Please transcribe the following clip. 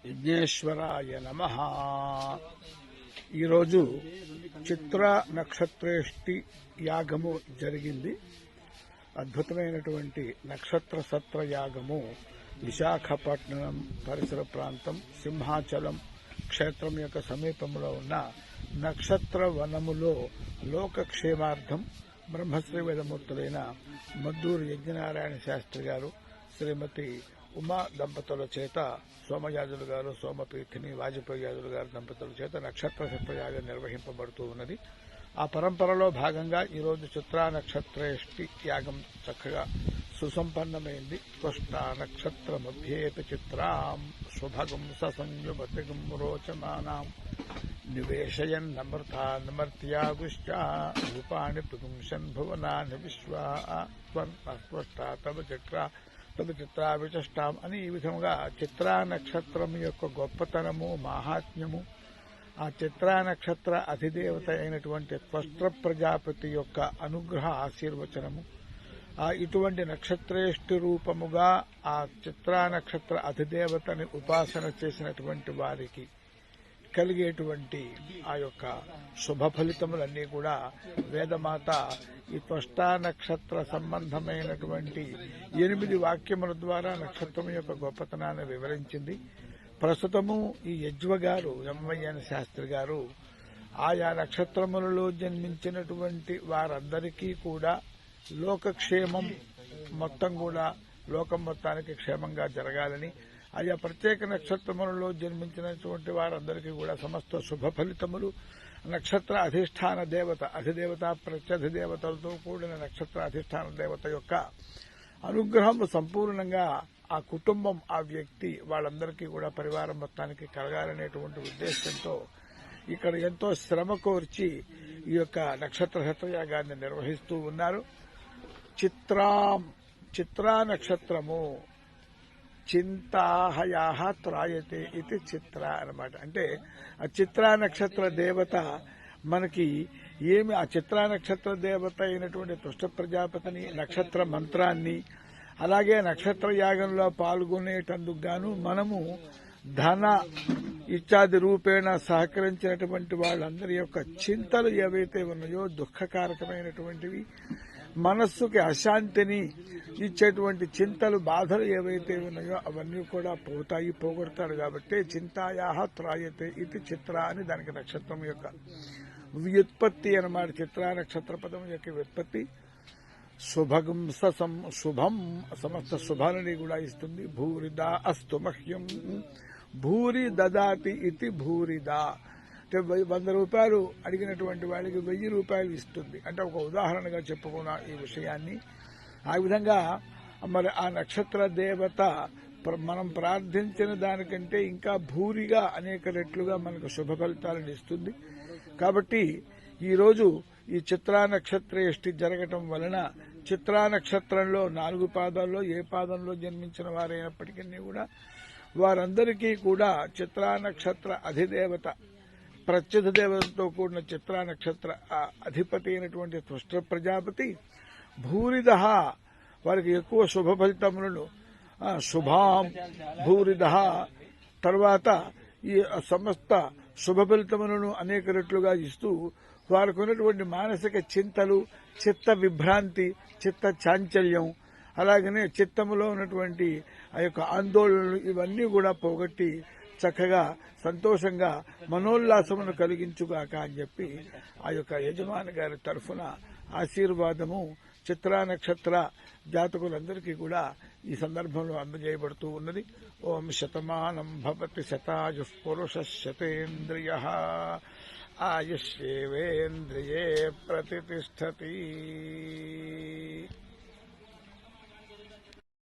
విఘ్నేశ్వరాయ నమః. ఈరోజు చిత్ర నక్షత్రేష్టి యాగము జరిగింది. అద్భుతమైనటువంటి నక్షత్ర సత్ర యాగము విశాఖపట్నం పరిసర ప్రాంతం సింహాచలం క్షేత్రం యొక్క సమీపంలో ఉన్న నక్షత్ర వనములో లోకక్షేమార్థం బ్రహ్మశ్రీ వేదమూర్తులైన మద్దూరు యజ్ఞనారాయణ శాస్త్రి గారు, శ్రీమతి ఉమా దంపతుల చేత సోమయాజులు గారు, సోమపీఠిని వాజపేయి యాజులు గారు దంపతుల చేత నక్షత్ర సత్రయాగం నిర్వహింపబడుతూ ఉన్నది. ఆ పరంపరలో భాగంగా ఈరోజు చిత్రా నక్షత్రేష్టి యాగం చక్కగా సుసంపన్నమైంది. త్వష్ట నక్షత్ర మధ్యేపి చిత్రాం శుభగం ససంయుపతిగం రోచమానాం నివేశయన్నమృతాన్మర్త్యాగుశ్చ రూపాణి పుంసన్ భువనాని విశ్వా తవ చిత్రా విచష్టాం అని ఈ విధంగా చిత్రా నక్షత్రం యొక్క గొప్పతనము, మాహాత్మ్యము, ఆ చిత్రా నక్షత్ర అధిదేవత అయినటువంటి త్వష్ట ప్రజాపతి యొక్క అనుగ్రహ ఆశీర్వచనము, ఇటువంటి నక్షత్రేష్టి రూపముగా ఆ చిత్రా నక్షత్ర అధిదేవతని ఉపాసన చేసినటువంటి వారికి కలిగేటువంటి ఆ యొక్క శుభ ఫలితములన్నీ కూడా వేదమాత ఈ త్వష్టా నక్షత్ర సంబంధమైనటువంటి 8 వాక్యముల ద్వారా నక్షత్రం యొక్క గొప్పతనాన్ని వివరించింది. ప్రస్తుతము ఈ యజ్వ గారు, ఎమ్మయ్యన శాస్త్రి గారు, ఆయా నక్షత్రములలో జన్మించినటువంటి వారందరికీ కూడా లోకక్షేమం మొత్తం కూడా లోకం మొత్తానికి క్షేమంగా జరగాలని, ఆయా ప్రత్యేక నక్షత్రములలో జన్మించినటువంటి వారందరికీ కూడా సమస్త శుభ ఫలితములు, నక్షత్ర అధిష్టాన దేవత, అధిదేవత ప్రత్యధిదేవతలతో కూడిన నక్షత్ర అధిష్టాన దేవత యొక్క అనుగ్రహం సంపూర్ణంగా ఆ కుటుంబం, ఆ వ్యక్తి వాళ్ళందరికీ కూడా పరివారం మొత్తానికి కలగాలనేటువంటి ఉద్దేశంతో ఇక్కడ ఎంతో శ్రమ కోర్చి ఈ యొక్క నక్షత్ర సత్రయాగాన్ని నిర్వహిస్తూ ఉన్నారు. చిత్రా నక్షత్రము చింతాహయా త్రాయతే ఇది చిత్ర అన్నమాట. అంటే ఆ చిత్రా నక్షత్ర దేవత మనకి ఏమి, ఆ చిత్రా నక్షత్ర దేవత అయినటువంటి తుష్ట ప్రజాపతిని, నక్షత్ర మంత్రాన్ని, అలాగే నక్షత్ర యాగంలో పాల్గొనేటందుకు గాను మనము ధన ఇత్యాది రూపేణ సహకరించినటువంటి వాళ్ళందరి యొక్క చింతలు ఏవైతే ఉన్నాయో, దుఃఖకారకమైనటువంటివి, మనస్సుకి అశాంతిని ఇచ్చేటువంటి చింతలు, బాధలు ఏవైతే ఉన్నాయో అవన్నీ కూడా పోగొడతాడు. కాబట్టి చింతాయా త్రాయతే ఇది చిత్ర అని దానికి నక్షత్రం యొక్క వ్యుత్పత్తి అన్నమాట. చిత్రా నక్షత్ర పదం యొక్క వ్యుత్పత్తి శుభగం శుభం, సమస్త శుభాలని కూడా ఇస్తుంది. భూరిదా అస్తు మహ్యం భూరి దదాతి ఇది భూరిదా అంటే 100 రూపాయలు అడిగినటువంటి వాడికి 1000 రూపాయలు ఇస్తుంది. అంటే ఒక ఉదాహరణగా చెప్పుకున్న ఈ విషయాన్ని. ఆ విధంగా మరి ఆ నక్షత్ర దేవత మనం ప్రార్థించిన దానికంటే ఇంకా భూరిగా అనేక రెట్లుగా మనకు శుభ ఫలితాలను ఇస్తుంది. కాబట్టి ఈరోజు ఈ చిత్రా నక్షత్రేష్టి జరగటం వలన చిత్రా నక్షత్రంలో 4 పాదాల్లో ఏ పాదంలో జన్మించిన వారైనప్పటికీ కూడా వారందరికీ కూడా చిత్రా నక్షత్ర అధిదేవత ప్రత్యధిదేవతతో కూడిన చిత్రా నక్షత్ర అధిపతి అయినటువంటి త్వష్ట ప్రజాపతి భూరిద వారికి ఎక్కువ శుభ ఫలితములను శుభాం భూరిద తర్వాత ఈ సమస్త శుభ ఫలితములను అనేక రెట్లుగా ఇస్తూ వారికి ఉన్నటువంటి మానసిక చింతలు, చిత్త విభ్రాంతి, చిత్త చాంచల్యం, అలాగనే చిత్తములో ఉన్నటువంటి ఆ యొక్క ఆందోళనలు ఇవన్నీ కూడా పోగొట్టి చక్కగా సంతోషంగా మనోల్లాసమును కలిగించుగాక అని చెప్పి ఆ యొక్క యజమాని గారి తరఫున ఆశీర్వాదము చిత్రా నక్షత్ర జాతకులందరికీ కూడా ఈ సందర్భంలో అందజేయబడుతూ ఉన్నది. ఓం శతమానం భవతి శతాయు పురుష శతేంద్రియ ఆయుష్యేవేంద్రియే ప్రతిష్టతి.